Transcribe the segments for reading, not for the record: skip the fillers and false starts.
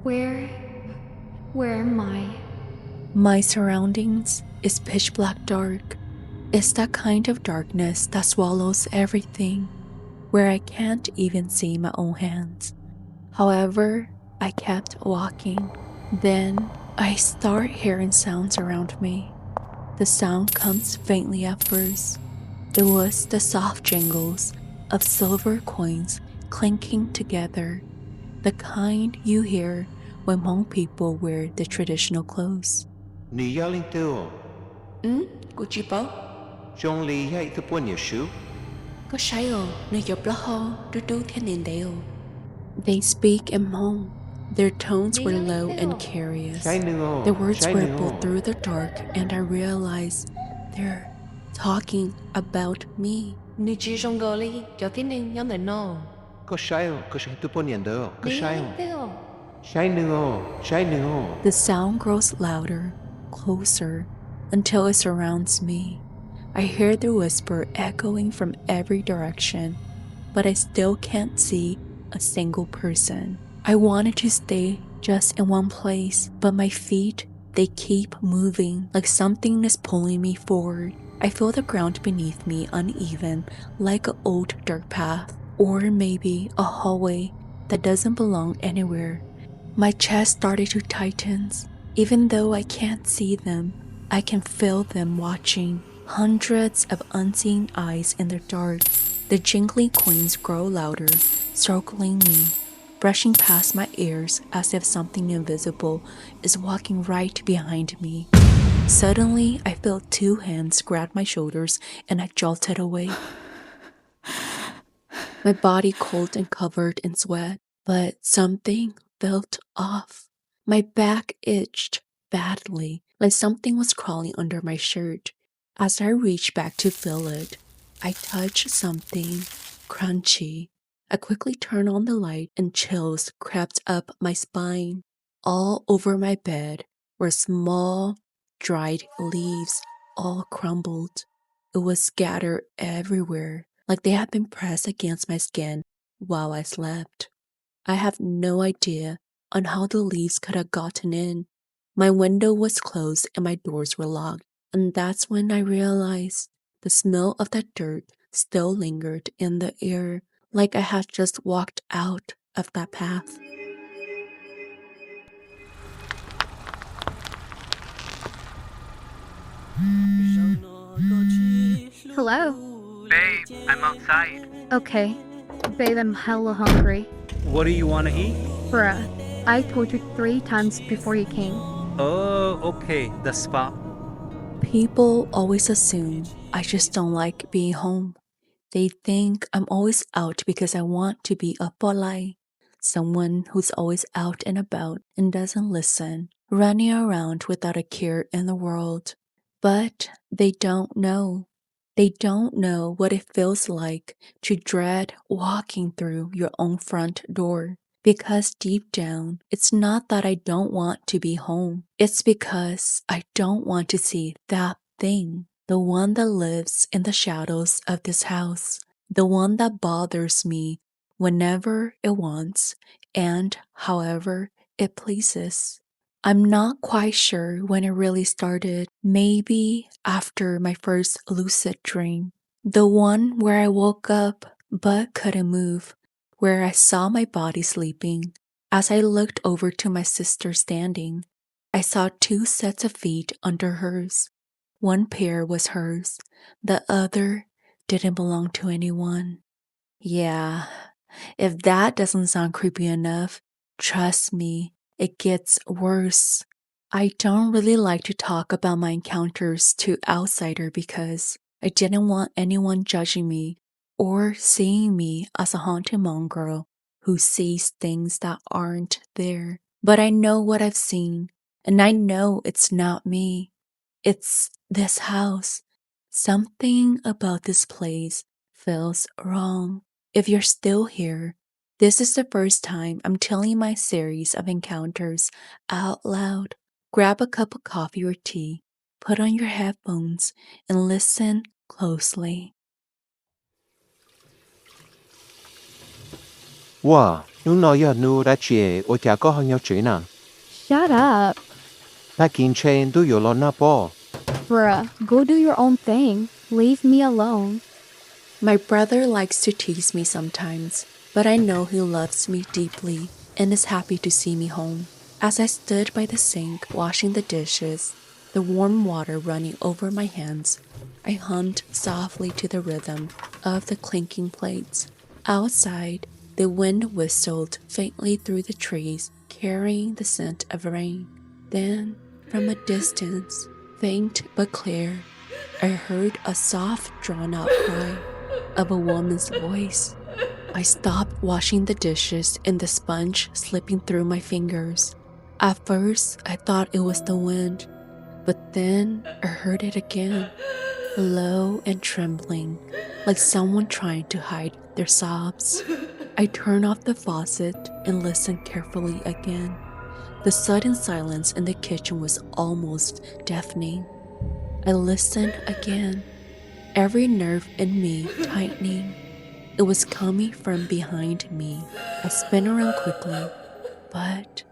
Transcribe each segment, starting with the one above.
Where... where am I? My surroundings is pitch black dark. It's that kind of darkness that swallows everything, where I can't even see my own hands. However, I kept walking. Then I start hearing sounds around me. The sound comes faintly at first. It was the soft jingles of silver coins clinking together, the kind you hear when Hmong people wear the traditional clothes. Ni yelling too. Của chị bảo, Trong lý hay thứ buồn nhiều shoe. có sai ồ, nơi dọc lá ho, đu thiên nền đều. They speak in Hmong. Their tones were low and curious. The words rippled through the dark, and I realized they're talking about me. Nữ chỉ trong gò li, cho tin nên nhóm đời nô. Có sai thứ buồn nhiều đâu. Có Nữ sai yelling ồ. too. Sai nữa. The sound grows louder, closer, until it surrounds me. I hear the whisper echoing from every direction, but I still can't see a single person. I wanted to stay just in one place, but my feet, they keep moving like something is pulling me forward. I feel the ground beneath me uneven, like an old dark path, or maybe a hallway that doesn't belong anywhere. My chest started to tighten. Even though I can't see them, I can feel them watching. Hundreds of unseen eyes in the dark. The jingling coins grow louder, circling me, brushing past my ears as if something invisible is walking right behind me. Suddenly, I felt two hands grab my shoulders and I jolted away. My body cold and covered in sweat, but something felt off. My back itched badly, like something was crawling under my shirt. As I reached back to feel it, I touched something crunchy. I quickly turned on the light and chills crept up my spine. All over my bed were small, dried leaves, all crumbled. It was scattered everywhere, like they had been pressed against my skin while I slept. I have no idea on how the leaves could have gotten in. My window was closed and my doors were locked, and that's when I realized the smell of that dirt still lingered in the air, like I had just walked out of that path. Hello. Babe, I'm outside. Okay. Babe, I'm hella hungry. What do you want to eat? Bruh, I told you 3 times before you came. Oh, okay, the spot. People always assume I just don't like being home. They think I'm always out because I want to be a polai, someone who's always out and about and doesn't listen, running around without a care in the world. But they don't know. They don't know what it feels like to dread walking through your own front door. Because deep down, it's not that I don't want to be home. It's because I don't want to see that thing, the one that lives in the shadows of this house, the one that bothers me whenever it wants and however it pleases. I'm not quite sure when it really started. Maybe after my first lucid dream. The one where I woke up but couldn't move, where I saw my body sleeping. As I looked over to my sister standing, I saw 2 sets of feet under hers. One pair was hers, the other didn't belong to anyone. Yeah, if that doesn't sound creepy enough, trust me, it gets worse. I don't really like to talk about my encounters to outsiders because I didn't want anyone judging me or seeing me as a haunted Hmong girl who sees things that aren't there. But I know what I've seen, and I know it's not me. It's this house. Something about this place feels wrong. If you're still here, this is the first time I'm telling my series of encounters out loud. Grab a cup of coffee or tea, put on your headphones, and listen closely. Wow, Nung nói giờ nu đã chè ô chả có hăng nhau chữ nè. Shut up. Ta kín chen tu yo lo na po. Bruh, go do your own thing. Leave me alone. My brother likes to tease me sometimes, but I know he loves me deeply and is happy to see me home. As I stood by the sink washing the dishes, the warm water running over my hands, I hummed softly to the rhythm of the clinking plates. Outside, the wind whistled faintly through the trees, carrying the scent of rain. Then, from a distance, faint but clear, I heard a soft, drawn-out cry of a woman's voice. I stopped washing the dishes and the sponge slipping through my fingers. At first, I thought it was the wind, but then I heard it again, low and trembling, like someone trying to hide their sobs. I turned off the faucet and listened carefully again. The sudden silence in the kitchen was almost deafening. I listened again, every nerve in me tightening. It was coming from behind me. I spun around quickly, but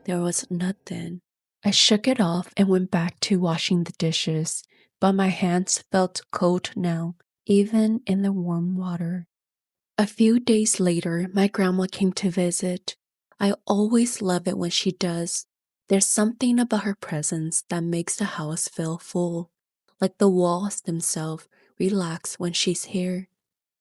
there was nothing. I shook it off and went back to washing the dishes, but my hands felt cold now, even in the warm water. A few days later, my grandma came to visit. I always love it when she does. There's something about her presence that makes the house feel full, like the walls themselves relax when she's here.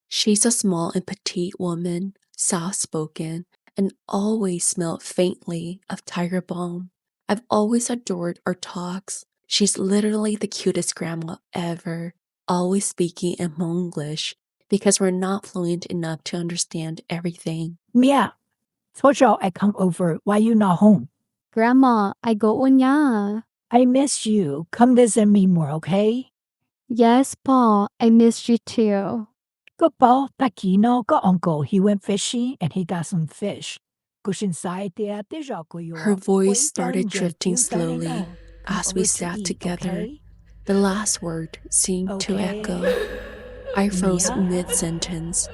She's a small and petite woman, soft-spoken, and always smelled faintly of tiger balm. I've always adored our talks. She's literally the cutest grandma ever, always speaking in Hmonglish because we're not fluent enough to understand everything. Mia, told y'all I come over. Why you not home? Grandma, I go niya. I miss you. Come visit me more, okay? Yes, Pa, I missed you too. Go Paul, Takino, go uncle. He went fishing and he got some fish. Her voice started drifting slowly as we sat together. Okay? The last word seemed to echo. I froze Mia? mid-sentence.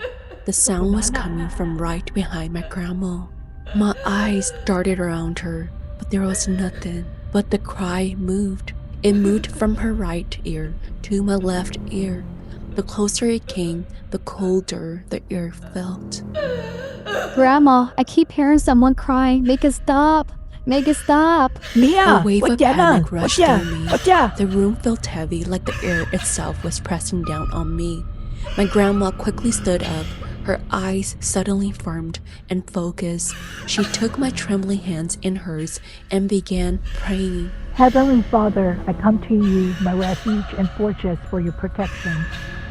The sound was coming from right behind my grandma. My eyes darted around her, but there was nothing. But the cry moved. It moved from her right ear to my left ear. The closer it came, the colder the ear felt. Grandma, I keep hearing someone crying. Make it stop. Make it stop. Mia, A wave of panic rushed through me. What's The room felt heavy, like the air itself was pressing down on me. My grandma quickly stood up, her eyes suddenly firmed and focused. She took my trembling hands in hers and began praying. Heavenly Father, I come to you, my refuge and fortress, for your protection.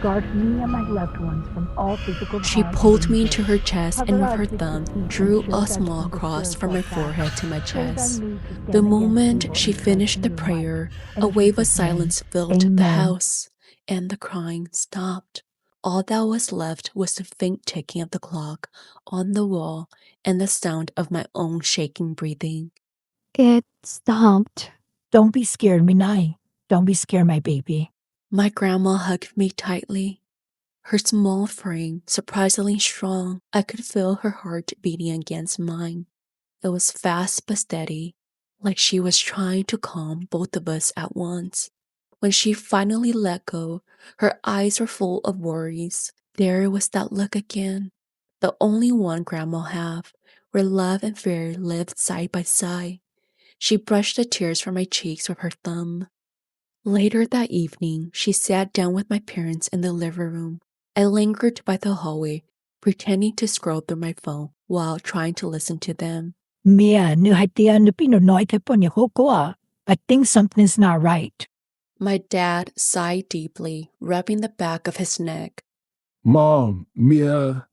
Guard me and my loved ones from all physical harm. She pulled me into her chest and with her thumb drew a small cross from my forehead to my chest. The moment she finished the prayer, a wave of silence filled the house, and the crying stopped. All that was left was the faint ticking of the clock on the wall and the sound of my own shaking breathing. It stopped. Don't be scared, Minai. Don't be scared, my baby. My grandma hugged me tightly. Her small frame surprisingly strong. I could feel her heart beating against mine. It was fast but steady, like she was trying to calm both of us at once. When she finally let go, her eyes were full of worries. There was that look again, the only one Grandma have, where love and fear lived side by side. She brushed the tears from my cheeks with her thumb. Later that evening, she sat down with my parents in the living room. I lingered by the hallway, pretending to scroll through my phone while trying to listen to them. Mia, I think something's not right. My dad sighed deeply, rubbing the back of his neck. Mom, Mia,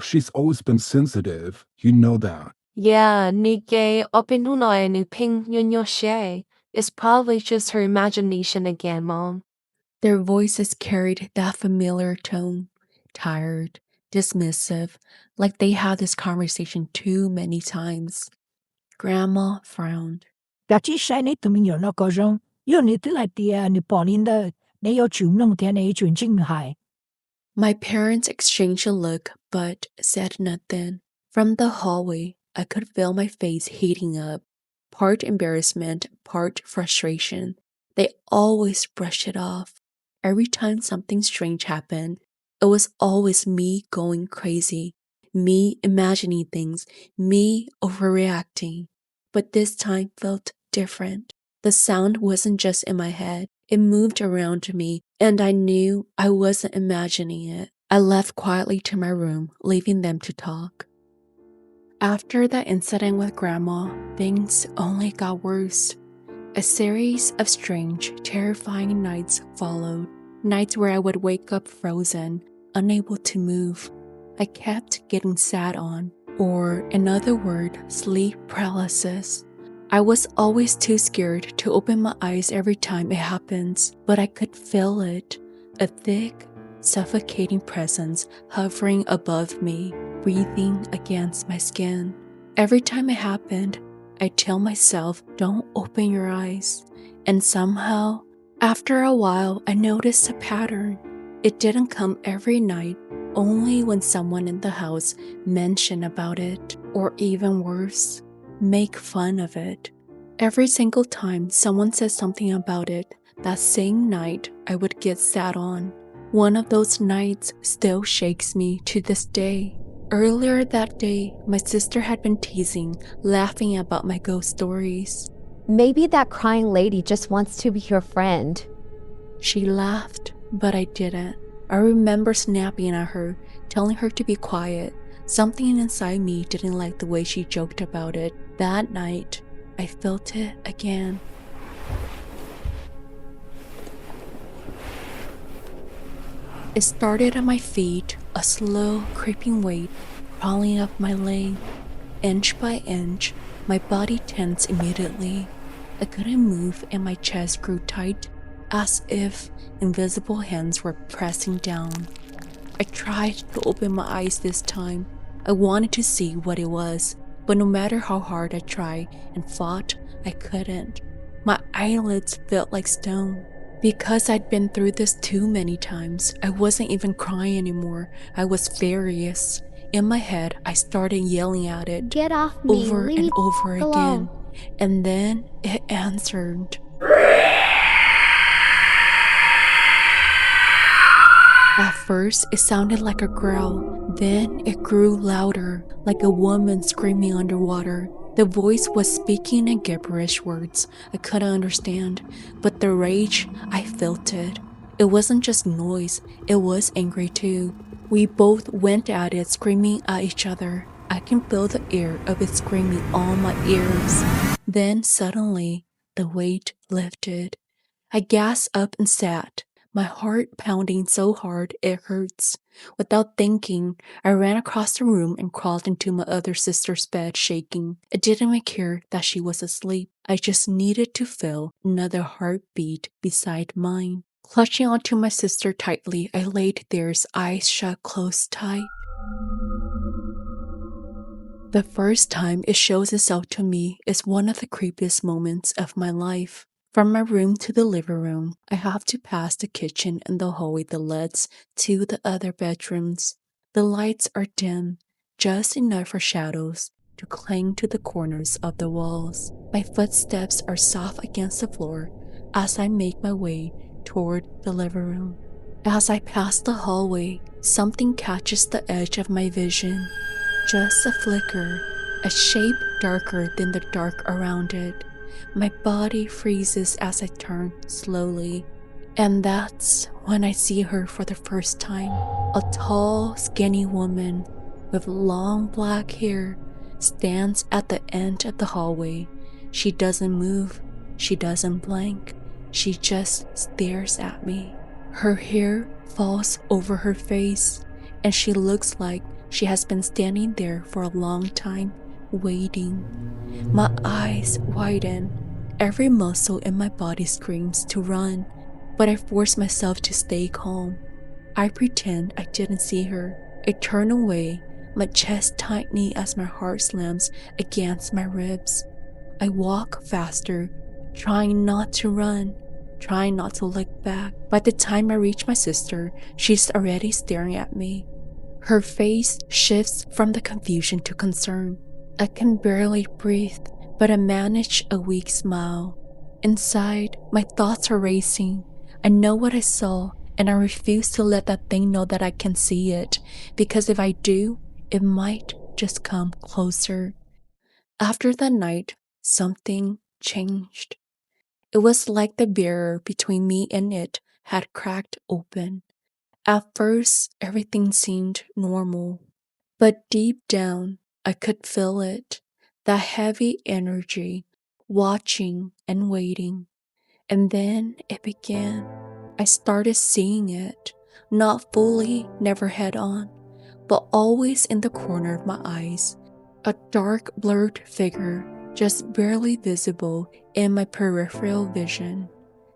she's always been sensitive. You know that. Yeah, Nige Opinunoy Nuping Yunyoshe. It's probably just her imagination again, Mom. Their voices carried that familiar tone, tired, dismissive, like they had this conversation too many times. Grandma frowned. My parents exchanged a look, but said nothing. From the hallway, I could feel my face heating up, part embarrassment, part frustration. They always brushed it off. Every time something strange happened, it was always me going crazy, me imagining things, me overreacting. But this time felt different. The sound wasn't just in my head, it moved around me, and I knew I wasn't imagining it. I left quietly to my room, leaving them to talk. After that incident with Grandma, things only got worse. A series of strange, terrifying nights followed. Nights where I would wake up frozen, unable to move. I kept getting sat on, or in other words, sleep paralysis. I was always too scared to open my eyes every time it happens, but I could feel it. A thick, suffocating presence hovering above me, breathing against my skin. Every time it happened, I tell myself, don't open your eyes. And somehow, after a while, I noticed a pattern. It didn't come every night, only when someone in the house mentioned about it, or even worse, make fun of it. Every single time someone said something about it, that same night I would get sat on. One of those nights still shakes me to this day. Earlier that day, my sister had been teasing, laughing about my ghost stories. Maybe that crying lady just wants to be your friend. She laughed, but I didn't. I remember snapping at her, telling her to be quiet. Something inside me didn't like the way she joked about it. That night, I felt it again. It started at my feet, a slow, creeping weight crawling up my leg. Inch by inch, my body tensed immediately. I couldn't move and my chest grew tight, as if invisible hands were pressing down. I tried to open my eyes this time. I wanted to see what it was, but no matter how hard I tried and fought, I couldn't. My eyelids felt like stone. Because I'd been through this too many times, I wasn't even crying anymore. I was furious. In my head, I started yelling at it. Get off me, Over leave and me over alone. again. And then it answered. At first, it sounded like a growl. Then it grew louder, like a woman screaming underwater. The voice was speaking in gibberish words I couldn't understand, but the rage, I felt it. It wasn't just noise, it was angry too. We both went at it, screaming at each other. I can feel the air of it screaming on my ears. Then suddenly, the weight lifted. I gasped up and sat, my heart pounding so hard it hurts. Without thinking, I ran across the room and crawled into my other sister's bed, shaking. I didn't care that she was asleep. I just needed to feel another heartbeat beside mine. Clutching onto my sister tightly, I laid there, eyes shut close tight. The first time it shows itself to me is one of the creepiest moments of my life. From my room to the living room, I have to pass the kitchen and the hallway that leads to the other bedrooms. The lights are dim, just enough for shadows to cling to the corners of the walls. My footsteps are soft against the floor as I make my way toward the living room. As I pass the hallway, something catches the edge of my vision. Just a flicker, a shape darker than the dark around it. My body freezes as I turn slowly. And that's when I see her for the first time. A tall, skinny woman with long black hair stands at the end of the hallway. She doesn't move. She doesn't blink. She just stares at me. Her hair falls over her face, and she looks like she has been standing there for a long time, waiting. My eyes widen. Every muscle in my body screams to run, but I force myself to stay calm. I pretend I didn't see her. I turn away, my chest tightening as my heart slams against my ribs. I walk faster, trying not to run, trying not to look back. By the time I reach my sister, she's already staring at me. Her face shifts from the confusion to concern. I can barely breathe, but I manage a weak smile. Inside, my thoughts are racing. I know what I saw, and I refuse to let that thing know that I can see it, because if I do, it might just come closer. After that night, something changed. It was like the barrier between me and it had cracked open. At first, everything seemed normal, but deep down, I could feel it, that heavy energy, watching and waiting. And then it began. I started seeing it, not fully, never head on, but always in the corner of my eyes. A dark, blurred figure, just barely visible in my peripheral vision.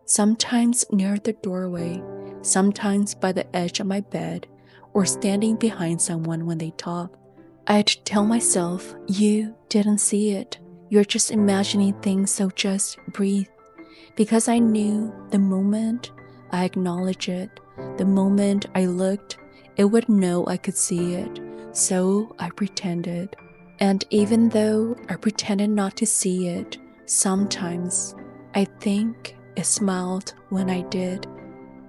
Sometimes near the doorway, sometimes by the edge of my bed, or standing behind someone when they talk. I'd tell myself, you didn't see it. You're just imagining things, so just breathe. Because I knew the moment I acknowledged it, the moment I looked, it would know I could see it. So I pretended. And even though I pretended not to see it, sometimes I think it smiled when I did.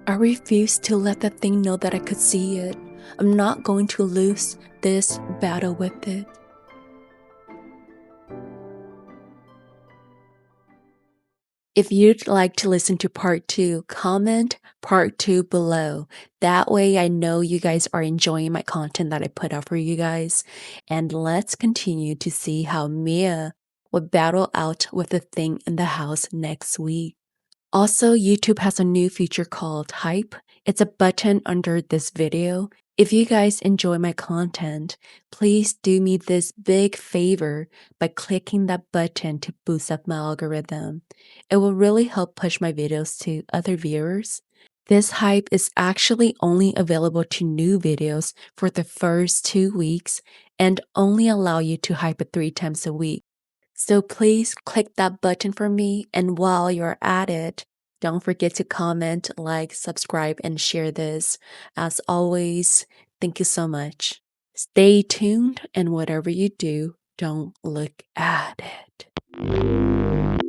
I refused to let that thing know that I could see it. I'm not going to lose this battle with it. If you'd like to listen to part 2, comment part 2 below. That way I know you guys are enjoying my content that I put out for you guys. And let's continue to see how Mia will battle out with the thing in the house next week. Also, YouTube has a new feature called Hype. It's a button under this video. If you guys enjoy my content, please do me this big favor by clicking that button to boost up my algorithm. It will really help push my videos to other viewers. This hype is actually only available to new videos for the first 2 weeks and only allow you to hype it 3 times a week. So please click that button for me, and while you're at it, don't forget to comment, like, subscribe, and share this. As always, thank you so much. Stay tuned, and whatever you do, don't look at it.